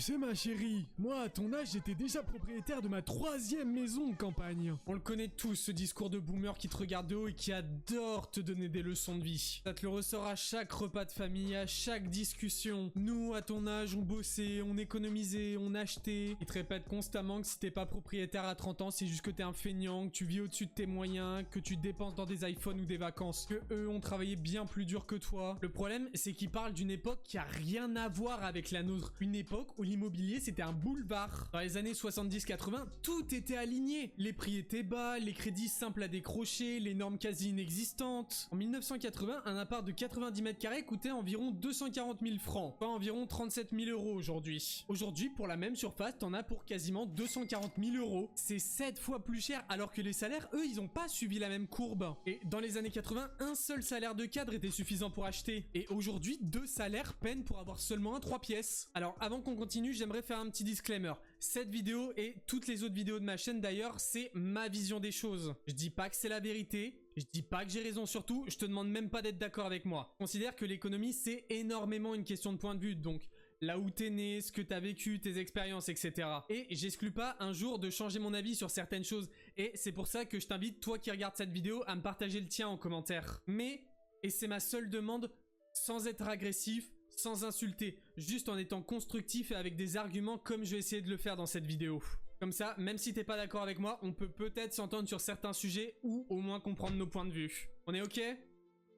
Tu sais ma chérie, moi à ton âge j'étais déjà propriétaire de ma 3e maison de campagne. On le connaît tous, ce discours de boomer qui te regarde de haut et qui adore te donner des leçons de vie. Ça te le ressort à chaque repas de famille, à chaque discussion. Nous, à ton âge, on bossait, on économisait, on achetait. Ils te répètent constamment que si t'es pas propriétaire à 30 ans, c'est juste que t'es un feignant, que tu vis au-dessus de tes moyens, que tu dépenses dans des iPhones ou des vacances, que eux ont travaillé bien plus dur que toi. Le problème, c'est qu'ils parlent d'une époque qui a rien à voir avec la nôtre. Une époque où l'immobilier c'était un boulevard. Dans les années 70-80, tout était aligné. Les prix étaient bas, les crédits simples à décrocher, les normes quasi inexistantes. En 1980, un appart de 90 mètres carrés coûtait environ 240 000 francs, soit environ 37 000 € aujourd'hui. Aujourd'hui, pour la même surface, t'en as pour quasiment 240 000 €. C'est 7 fois plus cher, alors que les salaires, eux, ils ont pas suivi la même courbe. Et dans les années 80, un seul salaire de cadre était suffisant pour acheter. Et aujourd'hui, 2 salaires peinent pour avoir seulement un 3 pièces. Alors, avant qu'on continue, j'aimerais faire un petit disclaimer. Cette vidéo et toutes les autres vidéos de ma chaîne d'ailleurs, c'est ma vision des choses. Je dis pas que c'est la vérité, je dis pas que j'ai raison, surtout, je te demande même pas d'être d'accord avec moi. Je considère que l'économie, c'est énormément une question de point de vue, donc là où t'es né, ce que t'as vécu, tes expériences, etc. Et j'exclus pas un jour de changer mon avis sur certaines choses, et c'est pour ça que je t'invite, toi qui regardes cette vidéo, à me partager le tien en commentaire. Mais, et c'est ma seule demande, sans être agressif, sans insulter, juste en étant constructif et avec des arguments comme je vais essayer de le faire dans cette vidéo. Comme ça, même si t'es pas d'accord avec moi, on peut peut-être s'entendre sur certains sujets ou au moins comprendre nos points de vue. On est ok?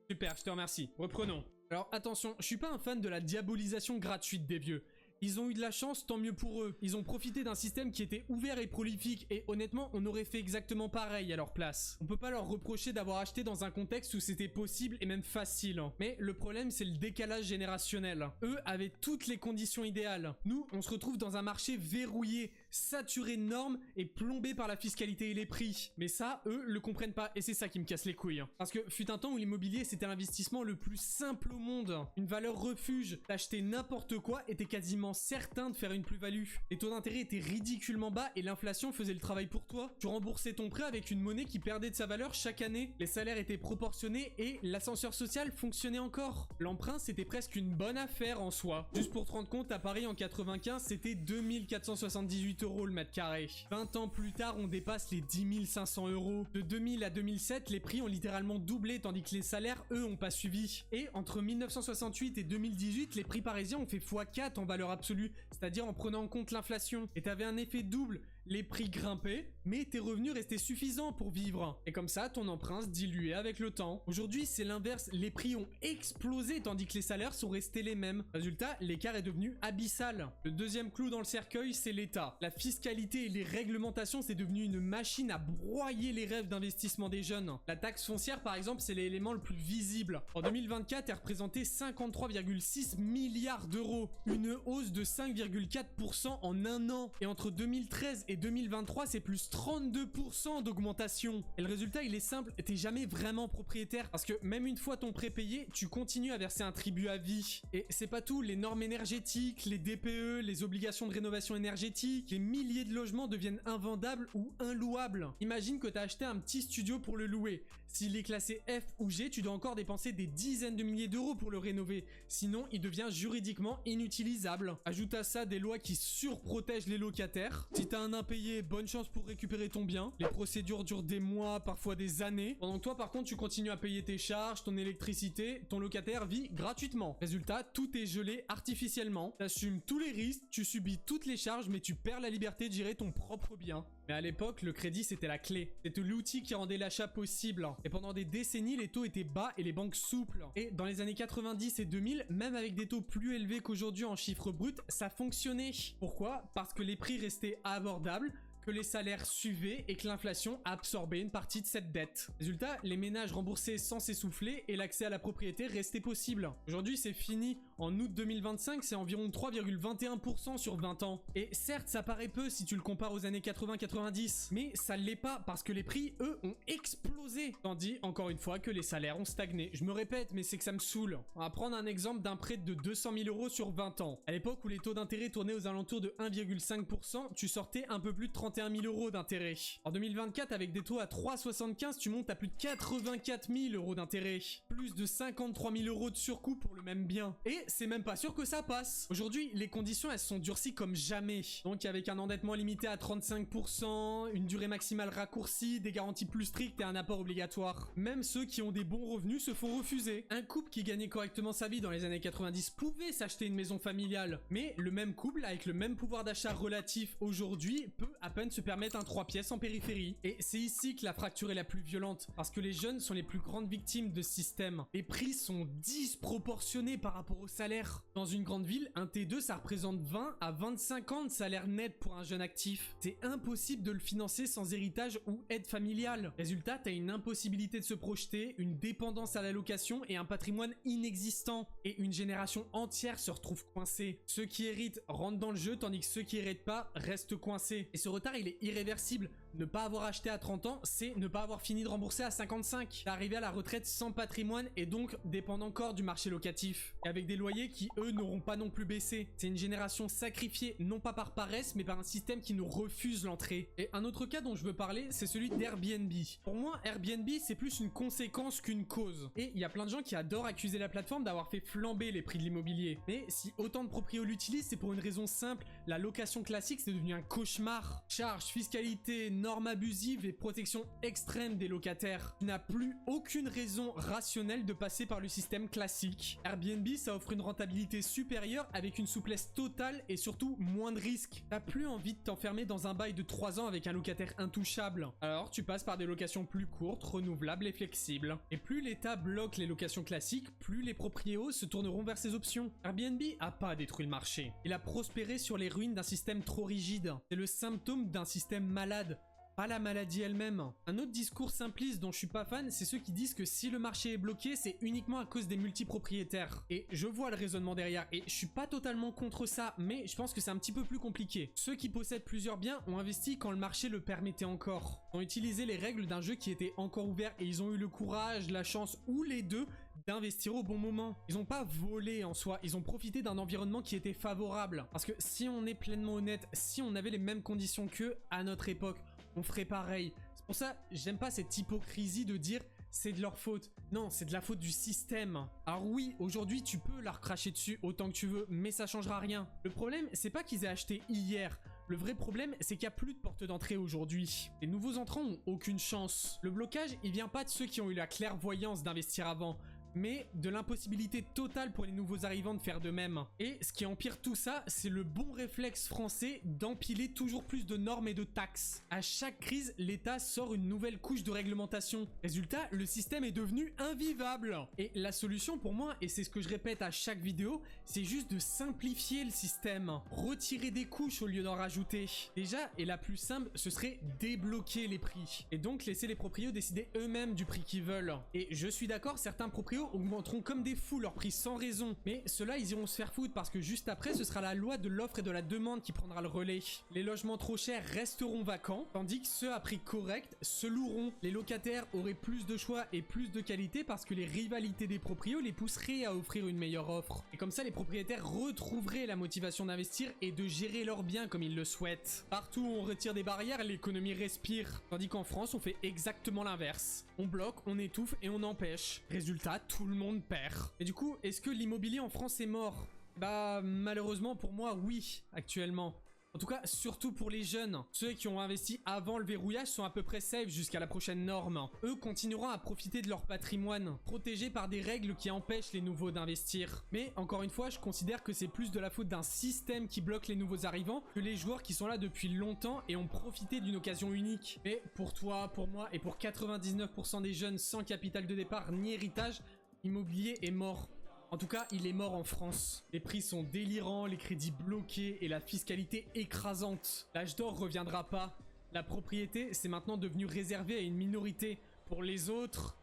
Super, je te remercie. Reprenons. Alors attention, je suis pas un fan de la diabolisation gratuite des vieux. Ils ont eu de la chance, tant mieux pour eux. Ils ont profité d'un système qui était ouvert et prolifique et honnêtement, on aurait fait exactement pareil à leur place. On peut pas leur reprocher d'avoir acheté dans un contexte où c'était possible et même facile. Mais le problème, c'est le décalage générationnel. Eux avaient toutes les conditions idéales. Nous, on se retrouve dans un marché verrouillé, saturé de normes et plombé par la fiscalité et les prix. Mais ça, eux, le comprennent pas et c'est ça qui me casse les couilles. Parce que fut un temps où l'immobilier, c'était l'investissement le plus simple au monde. Une valeur refuge. T'acheter n'importe quoi était quasiment certain de faire une plus-value. Les taux d'intérêt étaient ridiculement bas et l'inflation faisait le travail pour toi. Tu remboursais ton prêt avec une monnaie qui perdait de sa valeur chaque année. Les salaires étaient proportionnés et l'ascenseur social fonctionnait encore. L'emprunt, c'était presque une bonne affaire en soi. Juste pour te rendre compte, à Paris en 95, c'était 2478 € le mètre carré. 20 ans plus tard, on dépasse les 10 500 €. De 2000 à 2007, les prix ont littéralement doublé tandis que les salaires, eux, ont pas suivi. Et entre 1968 et 2018, les prix parisiens ont fait x4 en valeur absolue, c'est-à-dire en prenant en compte l'inflation. Et t'avais un effet double, les prix grimpaient, mais tes revenus restaient suffisants pour vivre. Et comme ça, ton emprunt se diluait avec le temps. Aujourd'hui, c'est l'inverse, les prix ont explosé tandis que les salaires sont restés les mêmes. Résultat, l'écart est devenu abyssal. Le deuxième clou dans le cercueil, c'est l'État. La fiscalité et les réglementations, c'est devenu une machine à broyer les rêves d'investissement des jeunes. La taxe foncière, par exemple, c'est l'élément le plus visible. En 2024, elle représentait 53,6 milliards €. Une hausse de 5,4% en un an. Et entre 2013 et 2023, c'est plus 32% d'augmentation. Et le résultat, il est simple, t'es jamais vraiment propriétaire. Parce que même une fois ton prêt payé, tu continues à verser un tribut à vie. Et c'est pas tout, les normes énergétiques, les DPE, les obligations de rénovation énergétique, les milliers de logements deviennent invendables ou inlouables. Imagine que t'as acheté un petit studio pour le louer. S'il est classé F ou G, tu dois encore dépenser des dizaines de milliers d'euros pour le rénover. Sinon, il devient juridiquement inutilisable. Ajoute à ça des lois qui surprotègent les locataires. Si t'as un impayé, bonne chance pour récupérer ton bien. Les procédures durent des mois, parfois des années. Pendant que toi, par contre, tu continues à payer tes charges, ton électricité, ton locataire vit gratuitement. Résultat, tout est gelé artificiellement. T'assumes tous les risques, tu subis toutes les charges, mais tu perds la liberté de gérer ton propre bien. Mais à l'époque, le crédit, c'était la clé. C'était l'outil qui rendait l'achat possible. Et pendant des décennies, les taux étaient bas et les banques souples. Et dans les années 90 et 2000, même avec des taux plus élevés qu'aujourd'hui en chiffres bruts, ça fonctionnait. Pourquoi? Parce que les prix restaient abordables, que les salaires suivaient et que l'inflation absorbait une partie de cette dette. Résultat, les ménages remboursaient sans s'essouffler et l'accès à la propriété restait possible. Aujourd'hui, c'est fini. En août 2025, c'est environ 3,21% sur 20 ans. Et certes, ça paraît peu si tu le compares aux années 80-90, mais ça l'est pas parce que les prix, eux, ont explosé. Tandis, encore une fois, que les salaires ont stagné. Je me répète, mais c'est que ça me saoule. On va prendre un exemple d'un prêt de 200 000 € sur 20 ans. À l'époque où les taux d'intérêt tournaient aux alentours de 1,5%, tu sortais un peu plus de 31 000 € d'intérêt. En 2024, avec des taux à 3,75, tu montes à plus de 84 000 € d'intérêt. Plus de 53 000 € de surcoût pour le même bien. Et c'est même pas sûr que ça passe. Aujourd'hui, les conditions, elles sont durcies comme jamais. Donc avec un endettement limité à 35%, une durée maximale raccourcie, des garanties plus strictes et un apport obligatoire. Même ceux qui ont des bons revenus se font refuser. Un couple qui gagnait correctement sa vie dans les années 90 pouvait s'acheter une maison familiale, mais le même couple avec le même pouvoir d'achat relatif aujourd'hui peut à peine se permettre un 3 pièces en périphérie. Et c'est ici que la fracture est la plus violente, parce que les jeunes sont les plus grandes victimes de ce système. Les prix sont disproportionnés par rapport au salaire. Dans une grande ville, un T2 ça représente 20 à 25 ans de salaire net pour un jeune actif. C'est impossible de le financer sans héritage ou aide familiale. Résultat, t'as une impossibilité de se projeter, une dépendance à la location et un patrimoine inexistant. Et une génération entière se retrouve coincée. Ceux qui héritent rentrent dans le jeu, tandis que ceux qui héritent pas restent coincés. Et ce retard, il est irréversible. Ne pas avoir acheté à 30 ans, c'est ne pas avoir fini de rembourser à 55. Arriver à la retraite sans patrimoine et donc dépendre encore du marché locatif. Et avec des loyers qui, eux, n'auront pas non plus baissé. C'est une génération sacrifiée, non pas par paresse, mais par un système qui nous refuse l'entrée. Et un autre cas dont je veux parler, c'est celui d'Airbnb. Pour moi, Airbnb, c'est plus une conséquence qu'une cause. Et il y a plein de gens qui adorent accuser la plateforme d'avoir fait flamber les prix de l'immobilier. Mais si autant de proprios l'utilisent, c'est pour une raison simple. La location classique, c'est devenu un cauchemar. Charges, fiscalité, normes abusives et protection extrême des locataires. Il n'a plus aucune raison rationnelle de passer par le système classique. Airbnb, ça offre une rentabilité supérieure avec une souplesse totale et surtout moins de risques. T'as plus envie de t'enfermer dans un bail de 3 ans avec un locataire intouchable. Alors tu passes par des locations plus courtes, renouvelables et flexibles. Et plus l'État bloque les locations classiques, plus les propriétaires se tourneront vers ces options. Airbnb a pas détruit le marché. Il a prospéré sur les ruines d'un système trop rigide. C'est le symptôme d'un système malade. Pas la maladie elle-même. Un autre discours simpliste dont je suis pas fan, c'est ceux qui disent que si le marché est bloqué, c'est uniquement à cause des multipropriétaires. Et je vois le raisonnement derrière, et je suis pas totalement contre ça, mais je pense que c'est un petit peu plus compliqué. Ceux qui possèdent plusieurs biens ont investi quand le marché le permettait encore. Ils ont utilisé les règles d'un jeu qui était encore ouvert, et ils ont eu le courage, la chance, ou les deux, d'investir au bon moment. Ils n'ont pas volé en soi, ils ont profité d'un environnement qui était favorable. Parce que si on est pleinement honnête, si on avait les mêmes conditions qu'eux à notre époque, on ferait pareil. C'est pour ça, j'aime pas cette hypocrisie de dire c'est de leur faute. Non, c'est de la faute du système. Alors oui, aujourd'hui, tu peux leur cracher dessus autant que tu veux, mais ça changera rien. Le problème, c'est pas qu'ils aient acheté hier. Le vrai problème, c'est qu'il n'y a plus de porte d'entrée aujourd'hui. Les nouveaux entrants ont aucune chance. Le blocage, il vient pas de ceux qui ont eu la clairvoyance d'investir avant, mais de l'impossibilité totale pour les nouveaux arrivants de faire de même. Et ce qui empire tout ça, c'est le bon réflexe français d'empiler toujours plus de normes et de taxes. À chaque crise, l'État sort une nouvelle couche de réglementation. Résultat, le système est devenu invivable. Et la solution pour moi, et c'est ce que je répète à chaque vidéo, c'est juste de simplifier le système. Retirer des couches au lieu d'en rajouter. Déjà, et la plus simple, ce serait débloquer les prix. Et donc laisser les propriétaires décider eux-mêmes du prix qu'ils veulent. Et je suis d'accord, certains propriétaires augmenteront comme des fous leur prix sans raison. Mais ceux-là, ils iront se faire foutre parce que juste après, ce sera la loi de l'offre et de la demande qui prendra le relais. Les logements trop chers resteront vacants, tandis que ceux à prix correct se loueront. Les locataires auraient plus de choix et plus de qualité parce que les rivalités des proprios les pousseraient à offrir une meilleure offre. Et comme ça, les propriétaires retrouveraient la motivation d'investir et de gérer leurs biens comme ils le souhaitent. Partout où on retire des barrières, l'économie respire. Tandis qu'en France, on fait exactement l'inverse. On bloque, on étouffe et on empêche. Résultat, tout le monde perd. Et du coup, est-ce que l'immobilier en France est mort? Bah, malheureusement pour moi, oui, actuellement. En tout cas, surtout pour les jeunes. Ceux qui ont investi avant le verrouillage sont à peu près safe jusqu'à la prochaine norme. Eux continueront à profiter de leur patrimoine, protégés par des règles qui empêchent les nouveaux d'investir. Mais encore une fois, je considère que c'est plus de la faute d'un système qui bloque les nouveaux arrivants que les joueurs qui sont là depuis longtemps et ont profité d'une occasion unique. Mais pour toi, pour moi et pour 99% des jeunes sans capital de départ ni héritage, l'immobilier est mort. En tout cas, il est mort en France. Les prix sont délirants, les crédits bloqués et la fiscalité écrasante. L'âge d'or reviendra pas. La propriété, c'est maintenant devenu réservé à une minorité. Pour les autres,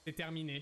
c'est terminé.